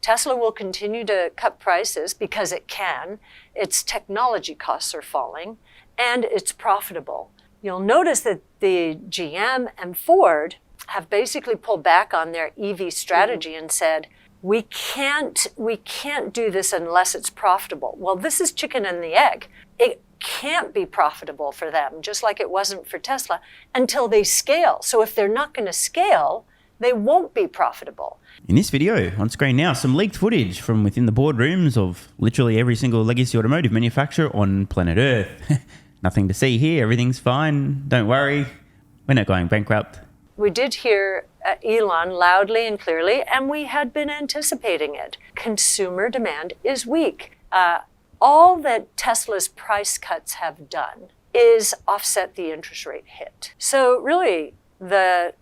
Tesla will continue to cut prices because it can. Its technology costs are falling, and it's profitable. You'll notice that the GM and Ford have basically pulled back on their EV strategy and said, we can't do this unless it's profitable. Well, this is chicken and the egg. It can't be profitable for them, just like it wasn't for Tesla, until they scale. So if they're not going to scale, they won't be profitable. In this video on screen now, some leaked footage from within the boardrooms of literally every single legacy automotive manufacturer on planet Earth. Nothing to see here. Everything's fine. Don't worry. We're not going bankrupt. We did hear Elon loudly and clearly, and we had been anticipating it. Consumer demand is weak. All that Tesla's price cuts have done is offset the interest rate hit. So really, the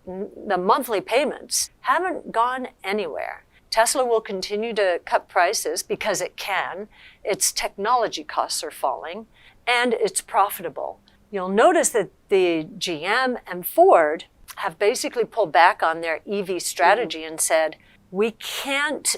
monthly payments haven't gone anywhere. Tesla will continue to cut prices because it can. Its technology costs are falling, and it's profitable. You'll notice that the GM and Ford have basically pulled back on their EV strategy and said, we can't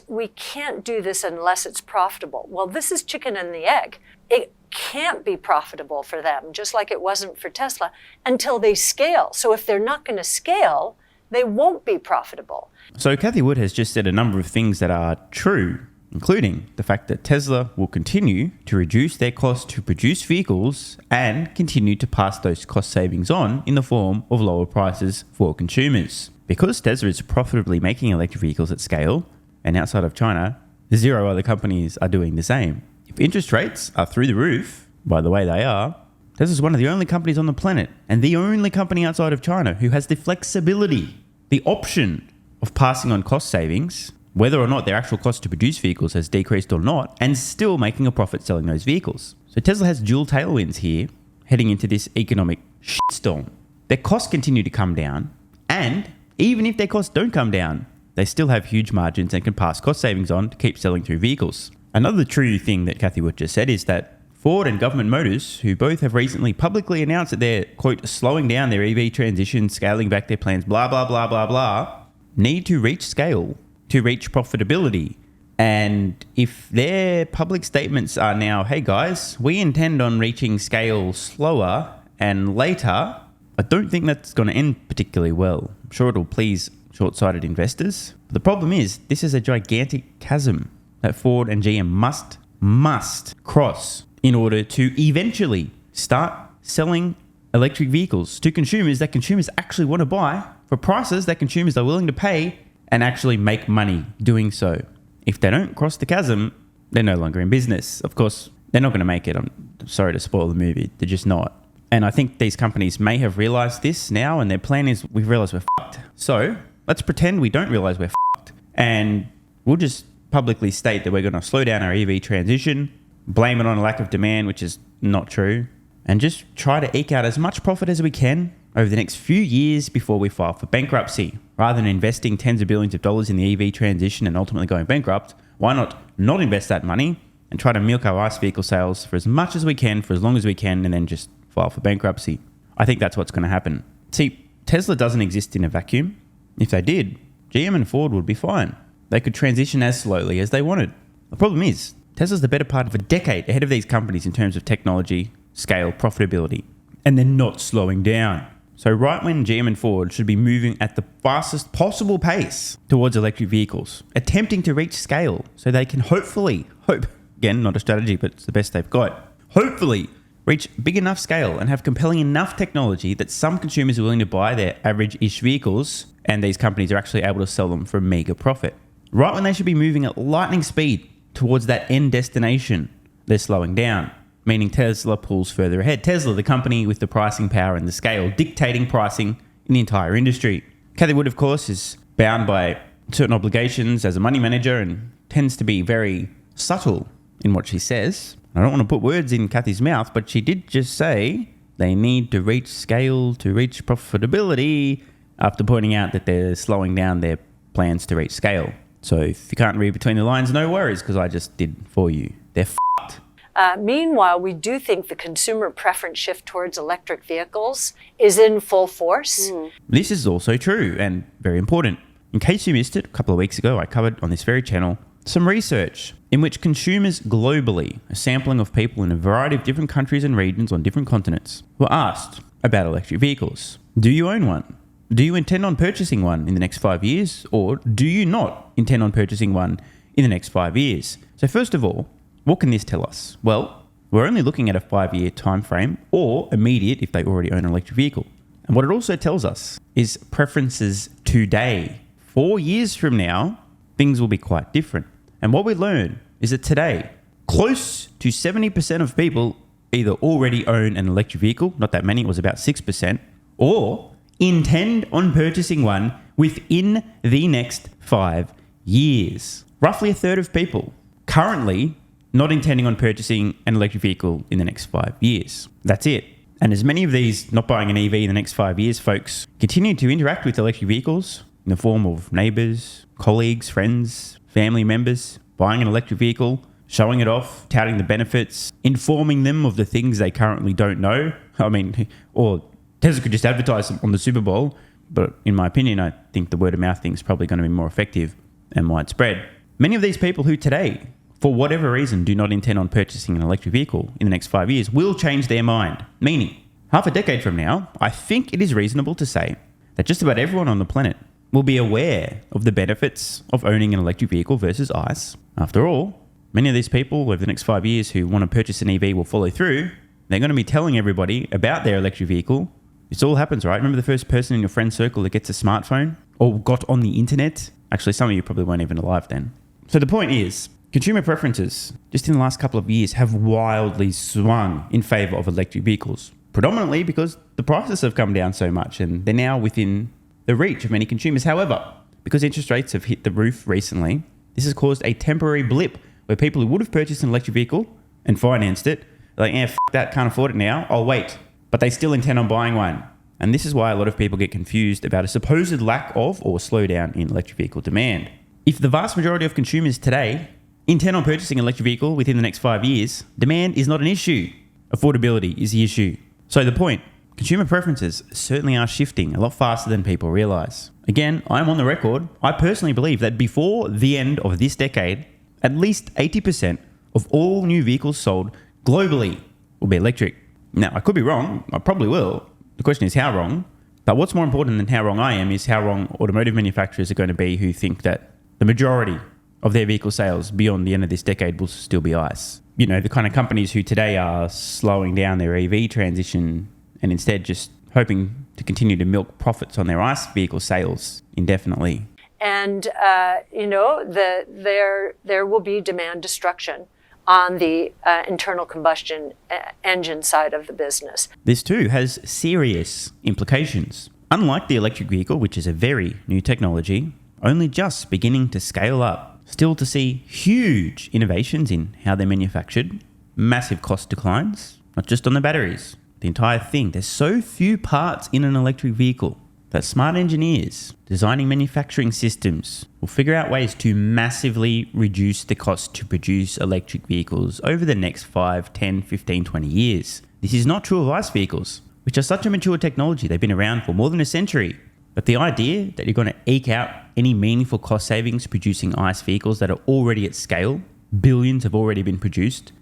do this unless it's profitable. Well, this is chicken and the egg. It can't be profitable for them, just like it wasn't for Tesla, until they scale. So if they're not going to scale, they won't be profitable. So Cathie Wood has just said a number of things that are true, including the fact that Tesla will continue to reduce their cost to produce vehicles and continue to pass those cost savings on in the form of lower prices for consumers. Because Tesla is profitably making electric vehicles at scale, and outside of China, zero other companies are doing the same. If interest rates are through the roof, by the way they are, Tesla is one of the only companies on the planet, and the only company outside of China who has the flexibility, the option of passing on cost savings, whether or not their actual cost to produce vehicles has decreased or not, and still making a profit selling those vehicles. So Tesla has dual tailwinds here, heading into this economic shitstorm. Their costs continue to come down, and even if their costs don't come down, they still have huge margins and can pass cost savings on to keep selling through vehicles. Another true thing that Cathie Wood just said is that Ford and Government Motors, who both have recently publicly announced that they're, quote, slowing down their EV transition, scaling back their plans, blah, blah, blah, blah, blah, need to reach scale to reach profitability. And if their public statements are now, hey guys, we intend on reaching scale slower and later, I don't think that's going to end particularly well. I'm sure it'll please short-sighted investors. But the problem is, this is a gigantic chasm that Ford and GM must cross in order to eventually start selling electric vehicles to consumers that consumers actually want to buy for prices that consumers are willing to pay and actually make money doing so. If they don't cross the chasm, they're no longer in business. Of course, they're not going to make it. I'm sorry to spoil the movie. They're just not. And I think these companies may have realized this now, and their plan is, we've realized we're fucked. So let's pretend we don't realize we're fucked. And we'll just publicly state that we're going to slow down our EV transition, blame it on a lack of demand, which is not true, and just try to eke out as much profit as we can over the next few years before we file for bankruptcy. Rather than investing tens of billions of dollars in the EV transition and ultimately going bankrupt, why not invest that money and try to milk our ICE vehicle sales for as much as we can, for as long as we can, and then just file for bankruptcy? I think that's what's going to happen. See, Tesla doesn't exist in a vacuum. If they did, GM and Ford would be fine. They could transition as slowly as they wanted. The problem is, Tesla's the better part of a decade ahead of these companies in terms of technology, scale, profitability, and they're not slowing down. So right when GM and Ford should be moving at the fastest possible pace towards electric vehicles, attempting to reach scale so they can hopefully, again, not a strategy, but it's the best they've got, hopefully reach big enough scale and have compelling enough technology that some consumers are willing to buy their average-ish vehicles and these companies are actually able to sell them for a mega profit. Right when they should be moving at lightning speed towards that end destination, they're slowing down, meaning Tesla pulls further ahead. Tesla, the company with the pricing power and the scale, dictating pricing in the entire industry. Cathie Wood, of course, is bound by certain obligations as a money manager and tends to be very subtle in what she says. I don't want to put words in Cathie's mouth, but she did just say they need to reach scale to reach profitability after pointing out that they're slowing down their plans to reach scale. So if you can't read between the lines, no worries, because I just did for you. They're fucked. Meanwhile, we do think the consumer preference shift towards electric vehicles is in full force. This is also true and very important. In case you missed it, a couple of weeks ago, I covered on this very channel some research in which consumers globally, a sampling of people in a variety of different countries and regions on different continents, were asked about electric vehicles. Do you own one? Do you intend on purchasing one in the next 5 years? Or do you not intend on purchasing one in the next 5 years? So first of all, what can this tell us? Well, we're only looking at a 5-year time frame or immediate if they already own an electric vehicle. And what it also tells us is preferences today. 4 years from now, things will be quite different. And what we learn is that today, close to 70% of people either already own an electric vehicle, not that many, it was about 6%, or intend on purchasing one within the next 5 years. Roughly a third of people currently not intending on purchasing an electric vehicle in the next 5 years. That's it. And as many of these not buying an EV in the next 5 years folks continue to interact with electric vehicles in the form of neighbours, colleagues, friends, family members, buying an electric vehicle, showing it off, touting the benefits, informing them of the things they currently don't know. I mean, or Tesla could just advertise them on the Super Bowl, but in my opinion, I think the word of mouth thing is probably going to be more effective and widespread. Many of these people who today, for whatever reason, do not intend on purchasing an electric vehicle in the next 5 years will change their mind. Meaning, half a decade from now, I think it is reasonable to say that just about everyone on the planet will be aware of the benefits of owning an electric vehicle versus ICE. After all, many of these people over the next 5 years who want to purchase an EV will follow through. They're going to be telling everybody about their electric vehicle. This all happens, right? Remember the first person in your friend circle that gets a smartphone or got on the internet? Actually, some of you probably weren't even alive then. So the point is, consumer preferences just in the last couple of years have wildly swung in favor of electric vehicles, predominantly because the prices have come down so much and they're now within the reach of many consumers. However, because interest rates have hit the roof recently, this has caused a temporary blip where people who would have purchased an electric vehicle and financed it, are like, f that, can't afford it now, I'll wait. But they still intend on buying one. And this is why a lot of people get confused about a supposed lack of or slowdown in electric vehicle demand. If the vast majority of consumers today intend on purchasing an electric vehicle within the next 5 years, demand is not an issue. Affordability is the issue. So the point, consumer preferences certainly are shifting a lot faster than people realize. Again, I'm on the record. I personally believe that before the end of this decade, at least 80% of all new vehicles sold globally will be electric. Now, I could be wrong. I probably will. The question is how wrong. But what's more important than how wrong I am is how wrong automotive manufacturers are going to be who think that the majority of their vehicle sales beyond the end of this decade will still be ICE. You know, the kind of companies who today are slowing down their EV transition and instead just hoping to continue to milk profits on their ICE vehicle sales indefinitely. And, there will be demand destruction on the internal combustion engine side of the business. This too has serious implications. Unlike the electric vehicle, which is a very new technology, only just beginning to scale up, still to see huge innovations in how they're manufactured, massive cost declines, not just on the batteries, the entire thing. There's so few parts in an electric vehicle that smart engineers designing manufacturing systems will figure out ways to massively reduce the cost to produce electric vehicles over the next 5, 10, 15, 20 years. This is not true of ICE vehicles, which are such a mature technology. They've been around for more than a century. But the idea that you're going to eke out any meaningful cost savings producing ICE vehicles that are already at scale, billions have already been produced,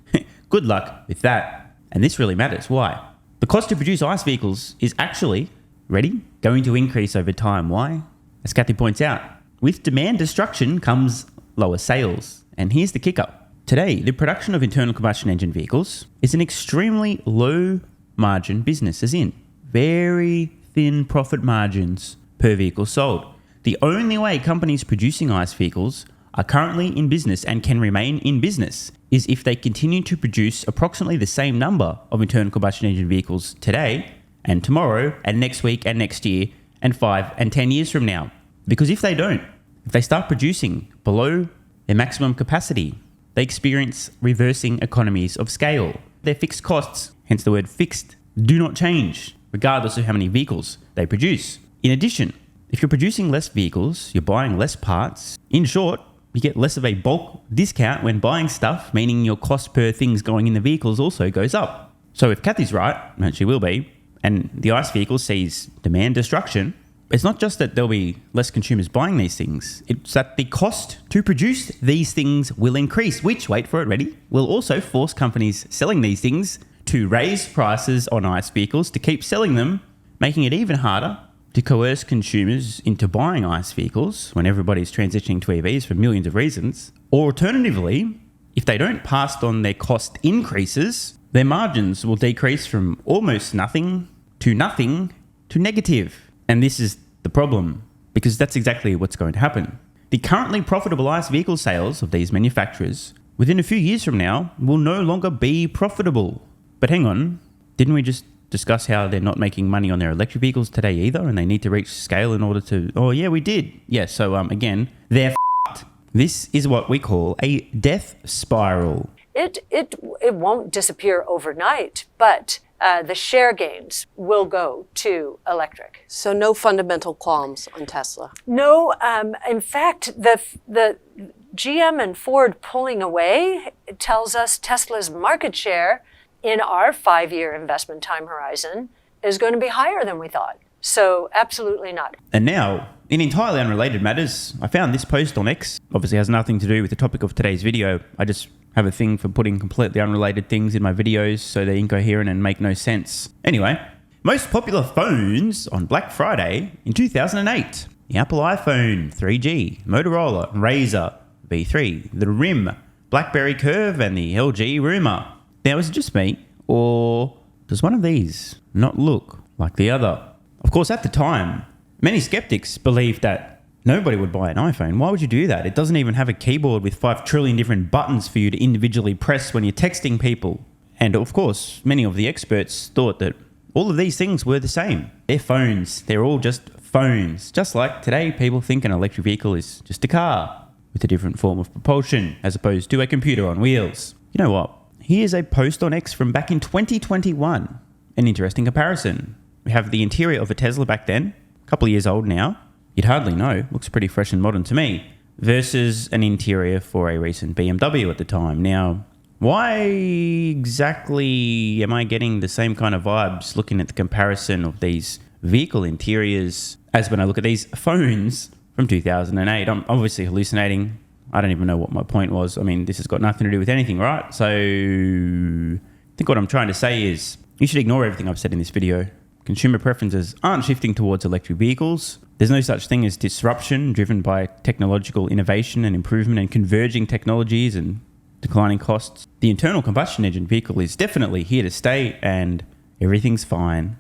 good luck with that. And this really matters. Why? The cost to produce ICE vehicles is actually, ready, going to increase over time. Why? As Cathie points out, with demand destruction comes lower sales. And here's the kicker. Today, the production of internal combustion engine vehicles is an extremely low margin business, as in very thin profit margins per vehicle sold. The only way companies producing ICE vehicles are currently in business and can remain in business is if they continue to produce approximately the same number of internal combustion engine vehicles today and tomorrow and next week and next year and 5 and 10 years from now. Because if they don't, if they start producing below their maximum capacity, they experience reversing economies of scale. Their fixed costs, hence the word fixed, do not change regardless of how many vehicles they produce. In addition, if you're producing less vehicles, you're buying less parts. In short, you get less of a bulk discount when buying stuff, meaning your cost per things going in the vehicles also goes up. So if Cathie's right, and she will be, and the ICE vehicle sees demand destruction, it's not just that there'll be less consumers buying these things. It's that the cost to produce these things will increase, which, wait for it, ready, will also force companies selling these things to raise prices on ICE vehicles to keep selling them, making it even harder to coerce consumers into buying ICE vehicles when everybody's transitioning to EVs for millions of reasons. Or alternatively, if they don't pass on their cost increases, their margins will decrease from almost nothing to negative. And this is the problem, because that's exactly what's going to happen. The currently profitable ICE vehicle sales of these manufacturers within a few years from now will no longer be profitable. But hang on, didn't we just discuss how they're not making money on their electric vehicles today either, and they need to reach scale in order to... Oh yeah, we did. Yeah, so again, they're f***ed. This is what we call a death spiral. It won't disappear overnight, but the share gains will go to electric. So no fundamental qualms on Tesla? No, in fact, the GM and Ford pulling away tells us Tesla's market share in our 5-year investment time horizon is going to be higher than we thought. So absolutely not. And now, in entirely unrelated matters, I found this post on X. Obviously has nothing to do with the topic of today's video. I just have a thing for putting completely unrelated things in my videos so they're incoherent and make no sense. Anyway, most popular phones on Black Friday in 2008. The Apple iPhone 3G, Motorola Razr V3, the RIM, BlackBerry Curve, and the LG Rumor. Now, is it just me, or does one of these not look like the other? Of course, at the time, many skeptics believed that nobody would buy an iPhone. Why would you do that? It doesn't even have a keyboard with 5 trillion different buttons for you to individually press when you're texting people. And of course, many of the experts thought that all of these things were the same. They're phones. They're all just phones. Just like today, people think an electric vehicle is just a car with a different form of propulsion as opposed to a computer on wheels. You know what? Here's a post on X from back in 2021. An interesting comparison. We have the interior of a Tesla back then, a couple of years old now. You'd hardly know, looks pretty fresh and modern to me, versus an interior for a recent BMW at the time. Now, why exactly am I getting the same kind of vibes looking at the comparison of these vehicle interiors as when I look at these phones from 2008? I'm obviously hallucinating. I don't even know what my point was. I mean, this has got nothing to do with anything, right? So I think what I'm trying to say is you should ignore everything I've said in this video. Consumer preferences aren't shifting towards electric vehicles. There's no such thing as disruption driven by technological innovation and improvement and converging technologies and declining costs. The internal combustion engine vehicle is definitely here to stay and everything's fine.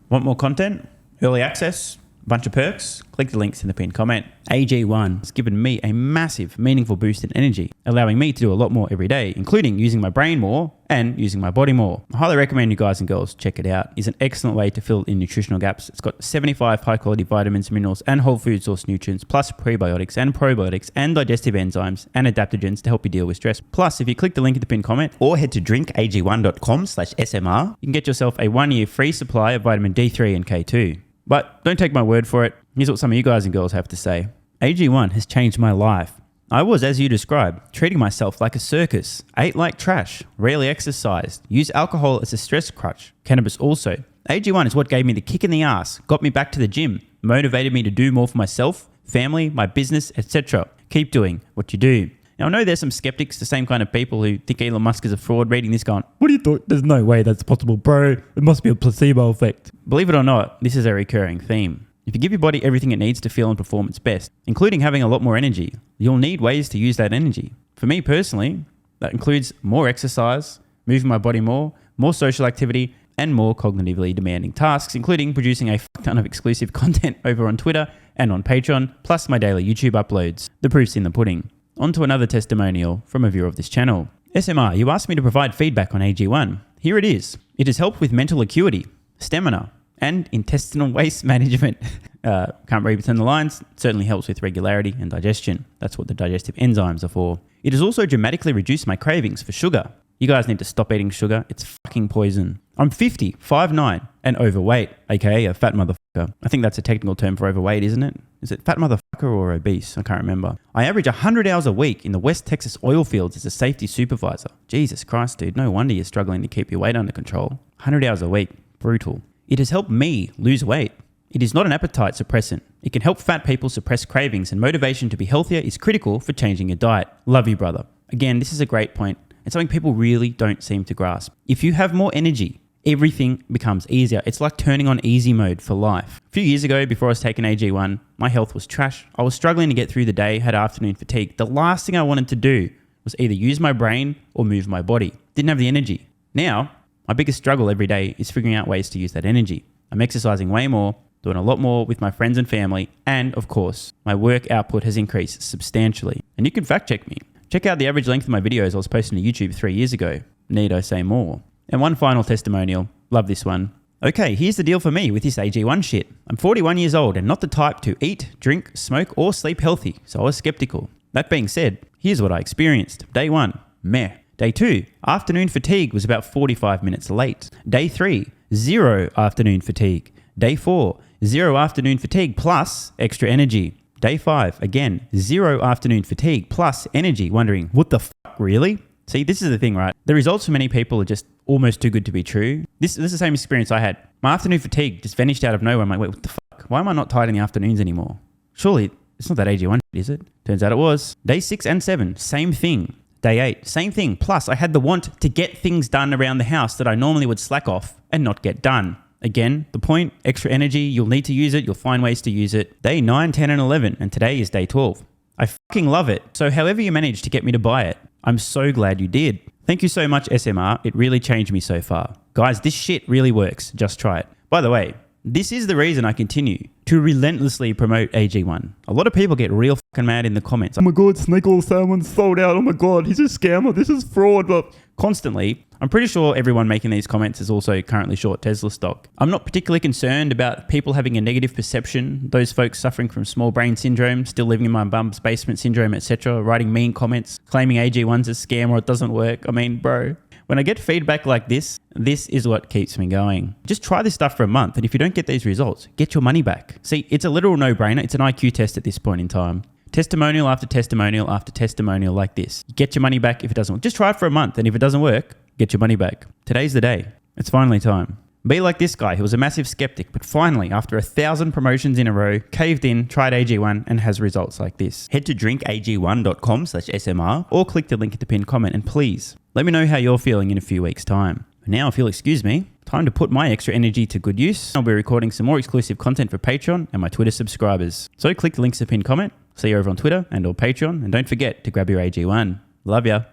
Want more content? Early access? Bunch of perks? Click the links in the pinned comment. AG1 has given me a massive, meaningful boost in energy, allowing me to do a lot more every day, including using my brain more and using my body more. I highly recommend you guys and girls check it out. It's an excellent way to fill in nutritional gaps. It's got 75 high-quality vitamins, minerals, and whole food source nutrients, plus prebiotics and probiotics and digestive enzymes and adaptogens to help you deal with stress. Plus, if you click the link in the pinned comment or head to drinkag1.com/SMR, you can get yourself a 1-year free supply of vitamin D3 and K2. But don't take my word for it. Here's what some of you guys and girls have to say. AG1 has changed my life. I was, as you described, treating myself like a circus, ate like trash, rarely exercised, used alcohol as a stress crutch, cannabis also. AG1 is what gave me the kick in the ass, got me back to the gym, motivated me to do more for myself, family, my business, etc. Keep doing what you do. Now, I know there's some skeptics, the same kind of people who think Elon Musk is a fraud, reading this going, what do you thought? There's no way that's possible, bro. It must be a placebo effect. Believe it or not, this is a recurring theme. If you give your body everything it needs to feel and perform its best, including having a lot more energy, you'll need ways to use that energy. For me personally, that includes more exercise, moving my body more social activity, and more cognitively demanding tasks, including producing a ton of exclusive content over on Twitter and on Patreon, plus my daily YouTube uploads. The proof's in the pudding. On to another testimonial from a viewer of this channel. SMR, you asked me to provide feedback on AG1. Here it is. It has helped with mental acuity, stamina, and intestinal waste management. Can't read between the lines. It certainly helps with regularity and digestion. That's what the digestive enzymes are for. It has also dramatically reduced my cravings for sugar. You guys need to stop eating sugar. It's fucking poison. I'm 50, 5'9", and overweight, aka a fat motherfucker. I think that's a technical term for overweight, isn't it? Is it fat motherfucker or obese? I can't remember. I average 100 hours a week in the West Texas oil fields as a safety supervisor. Jesus Christ, dude. No wonder you're struggling to keep your weight under control. 100 hours a week. Brutal. It has helped me lose weight. It is not an appetite suppressant. It can help fat people suppress cravings, and motivation to be healthier is critical for changing your diet. Love you, brother. Again, this is a great point and something people really don't seem to grasp. If you have more energy, everything becomes easier. It's like turning on easy mode for life. A few years ago, before I was taking AG1, my health was trash. I was struggling to get through the day, had afternoon fatigue. The last thing I wanted to do was either use my brain or move my body. Didn't have the energy. Now, my biggest struggle every day is figuring out ways to use that energy. I'm exercising way more, doing a lot more with my friends and family, and of course, my work output has increased substantially. And you can fact check me. Check out the average length of my videos I was posting to YouTube 3 years ago. Need I say more? And one final testimonial. Love this one. Okay, here's the deal for me with this AG1 shit. I'm 41 years old and not the type to eat, drink, smoke, or sleep healthy, so I was skeptical. That being said, here's what I experienced. Day 1, meh. Day 2, afternoon fatigue was about 45 minutes late. Day 3, 0 afternoon fatigue. Day 4, 0 afternoon fatigue plus extra energy. Day 5, again, 0 afternoon fatigue plus energy. Wondering, what the fuck, really? See, this is the thing, right? The results for many people are just almost too good to be true. This is the same experience I had. My afternoon fatigue just vanished out of nowhere. I'm like, wait, what the fuck? Why am I not tired in the afternoons anymore? Surely it's not that AG1, is it? Turns out it was. Day 6 and 7, same thing. Day 8, same thing. Plus, I had the want to get things done around the house that I normally would slack off and not get done. Again, the point, extra energy, you'll need to use it. You'll find ways to use it. Day 9, 10, and 11, and today is day 12. I fucking love it. So however you managed to get me to buy it, I'm so glad you did. Thank you so much, SMR. It really changed me so far. Guys, this shit really works. Just try it. By the way, this is the reason I continue to relentlessly promote AG1. A lot of people get real fucking mad in the comments. Oh my God, Snake Oil Salmon's sold out. Oh my God, he's a scammer. This is fraud. But constantly, I'm pretty sure everyone making these comments is also currently short Tesla stock. I'm not particularly concerned about people having a negative perception, those folks suffering from small brain syndrome, still living in my bum's basement syndrome, etc., writing mean comments, claiming AG1's a scam or it doesn't work. I mean, bro, when I get feedback like this is what keeps me going. Just try this stuff for a month, and if you don't get these results, get your money back. See, it's a literal no-brainer. It's an IQ test at this point in time. Testimonial after testimonial after testimonial like this. Get your money back if it doesn't work. Just try it for a month, and if it doesn't work, get your money back. Today's the day. It's finally time. Be like this guy who was a massive skeptic, but finally, after 1,000 promotions in a row, caved in, tried AG1, and has results like this. Head to drinkag1.com/SMR or click the link at the pinned comment, and please, let me know how you're feeling in a few weeks' time. Now, if you'll excuse me, time to put my extra energy to good use. I'll be recording some more exclusive content for Patreon and my Twitter subscribers. So click the links at the pinned comment. See you over on Twitter and or Patreon, and don't forget to grab your AG1. Love ya.